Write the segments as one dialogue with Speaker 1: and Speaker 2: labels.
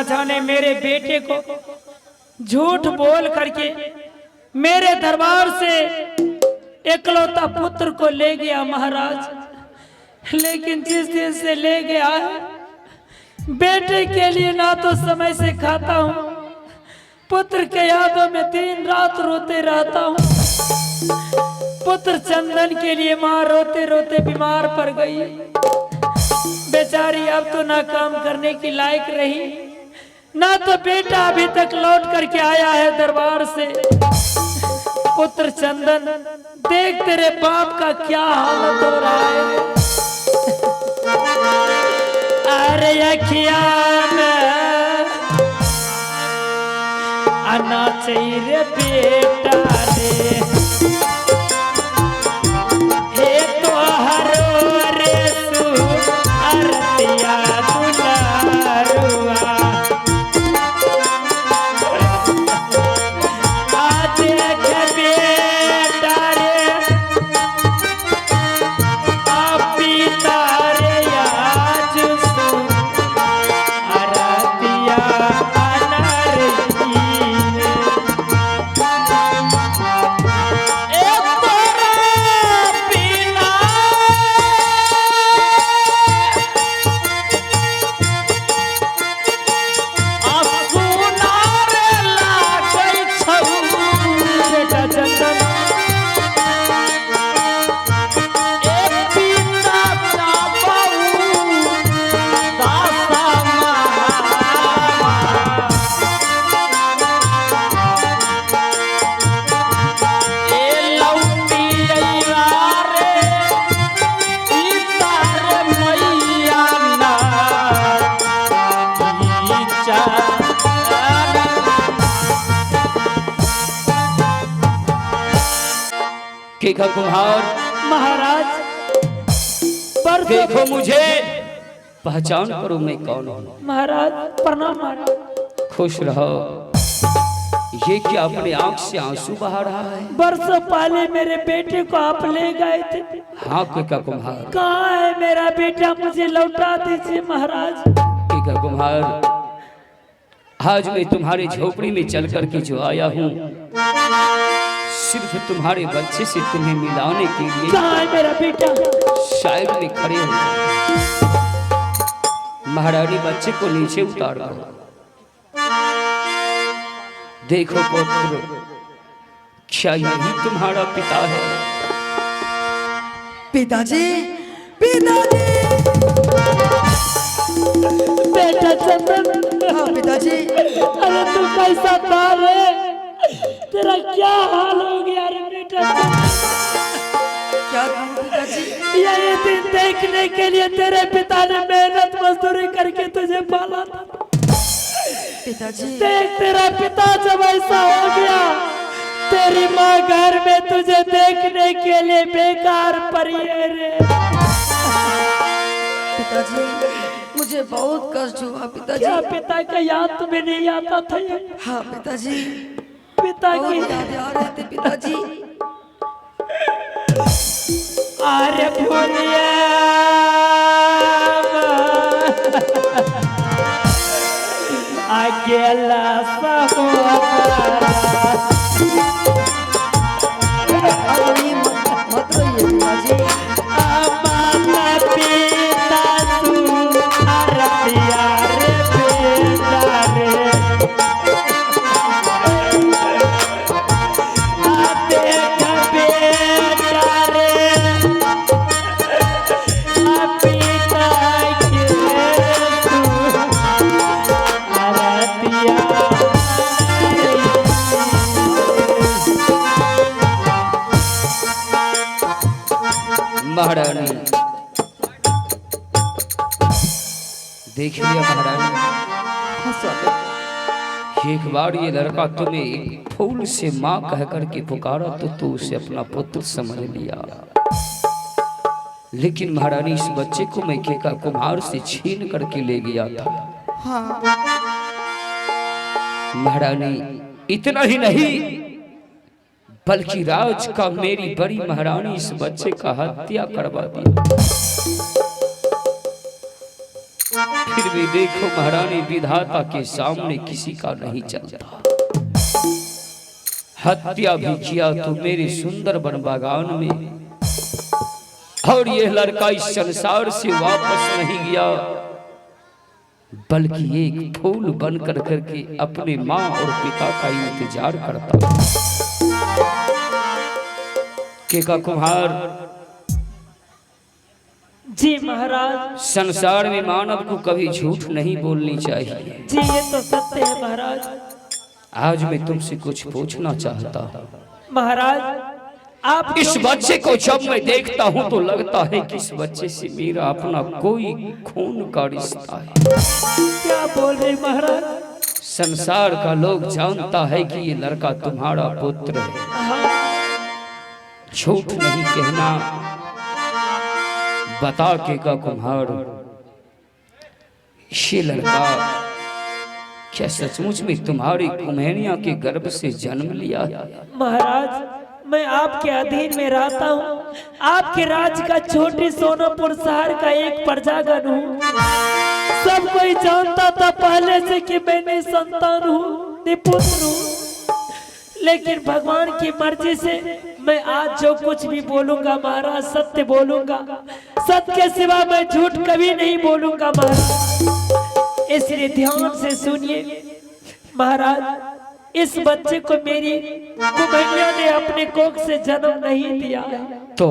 Speaker 1: ना जाने मेरे बेटे को झूठ बोल करके मेरे दरबार से एकलौता पुत्र को ले गया महाराज। लेकिन जिस दिन से ले गया है, बेटे के लिए ना तो समय से खाता हूँ, पुत्र के यादों में दिन रात रोते रहता हूँ। पुत्र चंदन के लिए माँ रोते रोते बीमार पड़ गई, बेचारी अब तो ना काम करने की लायक रही, ना तो बेटा अभी तक लौट करके आया है दरबार से। पुत्र चंदन, देख तेरे बाप का क्या हालत हो रहा है। अरे अखिया में आना चाहिए बेटा रे, हे तो हरो रे सु अरतिया दुलारुआ।
Speaker 2: केका कुम्हार
Speaker 1: महाराज,
Speaker 2: देखो मुझे पहचान करो मैं कौन हूँ।
Speaker 1: महाराज प्रणाम महाराज।
Speaker 2: खुश रहो। ये क्या अपने आंख से आंसू बहा रहा है?
Speaker 1: बरसों पहले मेरे बेटे को आप ले गए थे।
Speaker 2: हाँ केका कुम्हार।
Speaker 1: कहाँ है मेरा बेटा, मुझे लौटा दीजिए महाराज।
Speaker 2: केका कुम्हार, आज मैं तुम्हारे झोपड़ी में चल करके जो आया हूँ, सिर्फ तुम्हारे बच्चे से तुम्हें मिलाने के लिए।
Speaker 1: कहाँ है मेरा बेटा?
Speaker 2: साइड में खड़े हो। महारानी बच्चे को नीचे उतार दो। देखो पुत्र, क्या यही तुम्हारा पिता है?
Speaker 3: पिताजी, पिताजी।
Speaker 1: बेटा चंदन।
Speaker 3: हाँ पिताजी।
Speaker 1: अरे तू कैसा था रे? तेरा क्या हाल हो गया रे बेटा?
Speaker 3: क्या पिताजी?
Speaker 1: ये दिन देखने के लिए तेरे पिता ने मेहनत मजदूरी करके तुझे पाला था।
Speaker 3: पिताजी,
Speaker 1: देख तेरा पिता जब ऐसा हो गया, तेरी माँ घर में तुझे देखने के लिए बेकार पड़ी है रे।
Speaker 3: पिताजी, मुझे बहुत कष्ट हुआ पिताजी।
Speaker 1: क्या पिता का याद तुम्हें नहीं आता था?
Speaker 3: हाँ पिताजी,
Speaker 1: पिता की
Speaker 3: याद आ रहे थे पिताजी।
Speaker 1: अरे भूलिया अकेला सहोदरा।
Speaker 3: मत रहिए पिताजी।
Speaker 1: माता पिता तू अरतिया रे बेटा रे। देख बेटा रे, पिता के तू अरतिया।
Speaker 2: महारानी, देख लिया महारानी, एक बार ये लड़का तुम्हें फूल से माँ कह करके पुकारा तो तू उसे अपना पुत्र समझ लिया। लेकिन महारानी, इस बच्चे को मैं केका कुम्हार से छीन करके ले गया था।
Speaker 3: हाँ
Speaker 2: महारानी, इतना ही नहीं बल्कि राज का मेरी बड़ी महारानी इस बच्चे का हत्या करवा दी। फिर भी देखो महारानी, विधाता के सामने किसी का नहीं चलता। हत्या भी किया तो मेरे सुंदर वन बागान में, और यह लड़का इस संसार से वापस नहीं गया, बल्कि एक फूल बन कर करके अपने माँ और पिता का इंतजार करता। केका कुम्हार
Speaker 1: जी महाराज।
Speaker 2: संसार में मानव को कभी झूठ नहीं बोलनी चाहिए।
Speaker 1: जी ये तो सत्य है महाराज।
Speaker 2: आज मैं तुमसे कुछ पूछना चाहता हूँ
Speaker 1: महाराज। आप
Speaker 2: इस बच्चे को जब मैं देखता हूँ तो लगता है कि इस बच्चे से मेरा अपना कोई खून का रिश्ता है।
Speaker 1: क्या बोल रहे महाराज?
Speaker 2: संसार का लोग जानता है कि ये लड़का तुम्हारा पुत्र है।
Speaker 1: हाँ।
Speaker 2: झूठ नहीं कहना। बता के का कुम्हार, ये लड़का क्या सचमुच में तुम्हारी कुम्हेनिया के गर्भ से जन्म लिया है?
Speaker 1: महाराज मैं आपके अधीन में रहता हूँ। आपके राज का छोटे सोनापुर शहर का एक प्रजागण हूँ। सब कोई जानता था पहले से कि मैं संतान हूँ, निपुत्र हूँ। लेकिन भगवान की मर्जी से मैं आज जो कुछ भी बोलूंगा महाराज सत्य बोलूंगा। सत्य के सिवा मैं झूठ कभी नहीं बोलूंगा महाराज। इसलिए ध्यान से सुनिए महाराज। इस बच्चे को मेरी कुम्हेनिया ने अपने कोख से जन्म नहीं दिया
Speaker 2: तो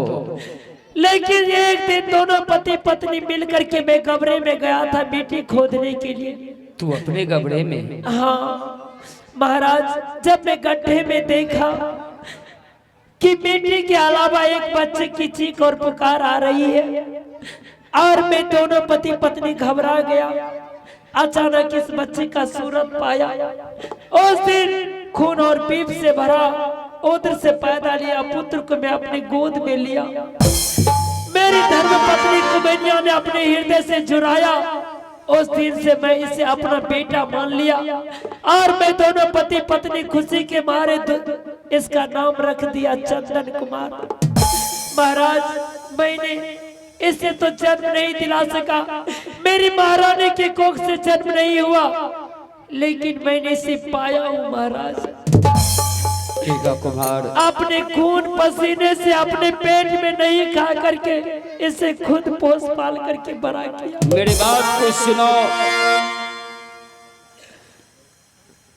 Speaker 1: लेकिन एक दिन दोनों पति पत्नी मिलकर के मैं गबरे में गया था मिट्टी खोदने के लिए।
Speaker 2: तू अपने गबरे में?
Speaker 1: हाँ महाराज। जब मैं गड्ढे में देखा कि मिट्टी के अलावा एक बच्चे की चीख और पुकार आ रही है और मैं दोनों पति पत्नी घबरा गया। अचानक इस बच्चे का सूरत पाया। उस दिन खून और पीप से भरा उधर से पैदा लिया पुत्र को मैं अपने गोद में लिया। मेरी धर्म पत्नी कुम्हेनिया ने अपने हृदय से जुड़ाया। उस दिन से मैं इसे अपना बेटा मान लिया और मैं दोनों पति पत्नी खुशी के मारे इसका नाम रख दिया चंदन कुमार। महाराज मैंने इसे तो जन्म नहीं दिला सका, मेरी महारानी के कोख से जन्म नहीं हुआ, लेकिन मैंने इसे पाया हूँ महाराज।
Speaker 2: कुमार
Speaker 1: अपने खून पसीने से अपने पेट में नहीं खा करके इसे खुद पोस पाल करके बड़ा किया।
Speaker 2: मेरी बात को सुनो।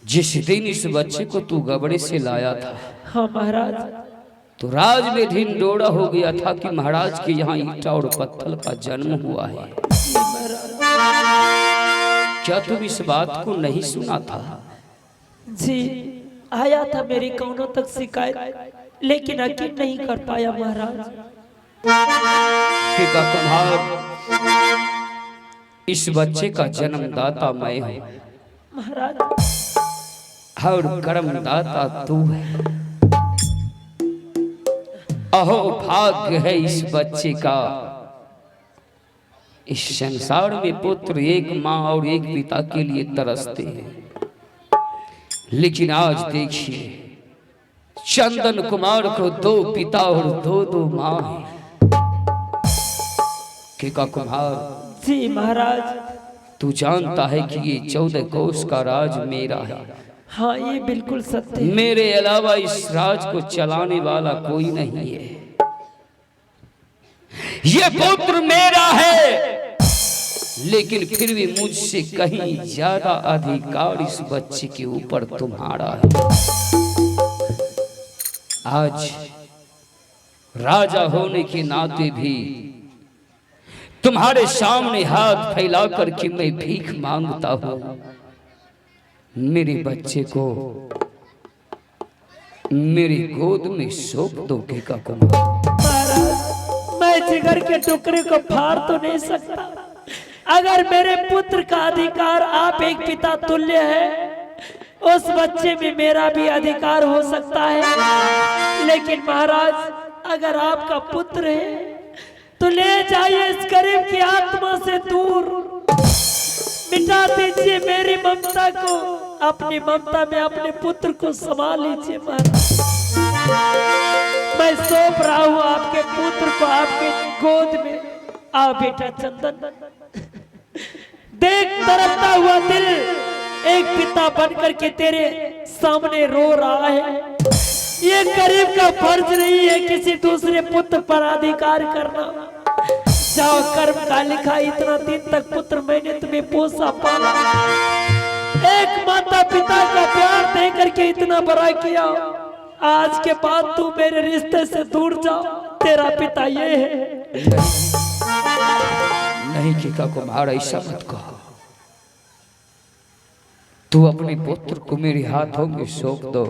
Speaker 2: जिस दिन इस बच्चे को तू गबड़े से लाया था,
Speaker 1: हाँ महाराज,
Speaker 2: तो राज में ढिन डोड़ा हो गया था कि महाराज के यहाँ ईटा और पत्थर का जन्म हुआ है। क्या तुम इस बात को नहीं सुना था?
Speaker 1: जी आया था मेरी कौनों तक शिकायत, लेकिन यकीन नहीं कर पाया महाराज।
Speaker 2: इस बच्चे का जन्मदाता मैं हूँ
Speaker 1: महाराज,
Speaker 2: और कर्मदाता तू है। अहो भाग्य है इस बच्चे का। इस संसार में पुत्र एक माँ और एक पिता के लिए तरसते हैं, लेकिन आज देखिए चंदन कुमार को दो पिता और दो माँ है। केका कुमार
Speaker 1: जी महाराज,
Speaker 2: तू जानता है कि ये 14 कोस का राज मेरा है।
Speaker 1: हाँ ये बिल्कुल सत्य है।
Speaker 2: मेरे अलावा इस राज को चलाने वाला कोई नहीं है। ये पुत्र मेरा है, लेकिन फिर भी मुझसे कहीं ज्यादा अधिकार इस बच्चे के ऊपर तुम्हारा है। आज राजा होने के नाते भी तुम्हारे सामने हाथ फैला करके मैं भीख मांगता हूं। मेरे बच्चे को मेरी गोद में सौंप दो केका कुमार।
Speaker 1: महाराज मैं जिगर के टुकड़े को फाड़ तो नहीं सकता। अगर मेरे पुत्र का अधिकार आप एक पिता तुल्य है, उस बच्चे में मेरा भी अधिकार हो सकता है। लेकिन महाराज अगर आपका पुत्र है तो ले जाइए इस गरीब की आत्मा से दूर, मिटा दीजिए मेरी ममता को। अपनी ममता में अपने पुत्र को संभाल लीजिए महाराज। मैं सौंप रहा हूँ आपके पुत्र को आपके गोद में। आ बेटा चंदन, देख तड़पता हुआ दिल एक पिता बनकर के तेरे सामने रो रहा है। ये गरीब का फर्ज नहीं है किसी दूसरे पुत्र पर अधिकार करना। जाओ, कर्म का लिखा, इतना दिन तक पुत्र मैंने तुम्हें पोसा पाला, एक माता पिता का प्यार दे करके इतना बड़ा किया, आज के बाद तू मेरे रिश्ते से दूर जा। तेरा पिता ये है।
Speaker 2: नहीं केका कुमार, ऐसा मत कहो। तू अपने पुत्र को मेरे हाथों में सौंप दो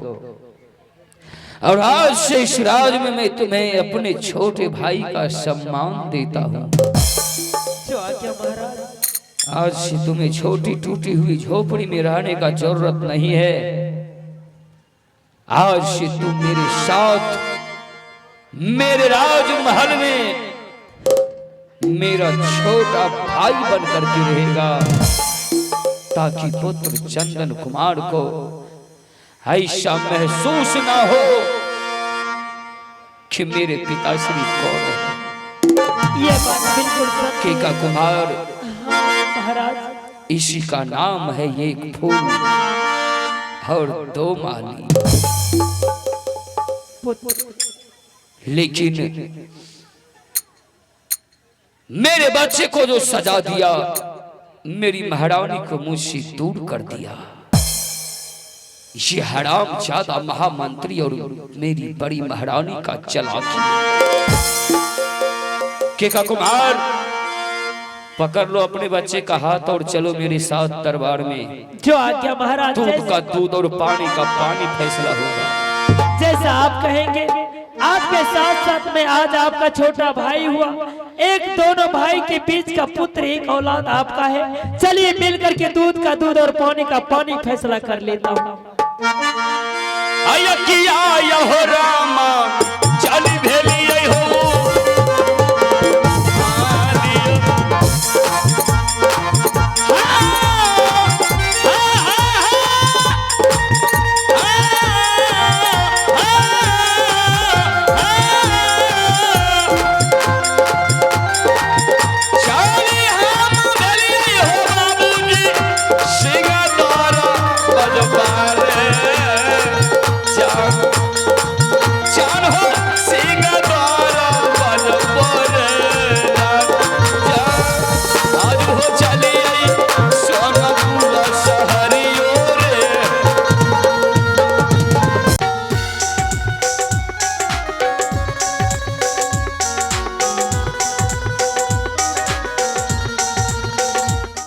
Speaker 2: और आज से इस राज में मैं तुम्हें अपने छोटे भाई का सम्मान देता हूँ।
Speaker 1: जो आज्ञा महाराज।
Speaker 2: आज से तुम्हें छोटी टूटी हुई झोपड़ी में रहने का जरूरत नहीं है। आज से तुम मेरे साथ मेरे राजमहल में मेरा छोटा भाई बनकर के रहेगा, ताकि पुत्र चंदन कुमार को ऐसा महसूस ना हो कि मेरे पिताश्री कौन है।
Speaker 1: ये बात बिल्कुल सच है।
Speaker 2: केका कुमार,
Speaker 1: महाराज,
Speaker 2: इसी का नाम है एक फूल और दो माली। लेकिन मेरे बच्चे को जो सजा दिया, मेरी महारानी को मुझसे दूर कर दिया, ये हराम ज्यादा महामंत्री और मेरी बड़ी महारानी का चालाकी। केका कुमार, पकड़ लो अपने बच्चे का हाथ और चलो मेरे साथ दरबार में।
Speaker 1: जो आज्ञा महाराज।
Speaker 2: दूध का दूध और पानी का पानी फैसला होगा।
Speaker 1: जैसा आप कहेंगे। आपके साथ साथ में आज आपका छोटा भाई हुआ, एक दोनों भाई के बीच का पुत्र, एक औलाद आपका है। चलिए मिलकर के दूध का दूध और पानी का पानी फैसला कर लेता हूँ।
Speaker 2: रामा चल भेलिए हो चले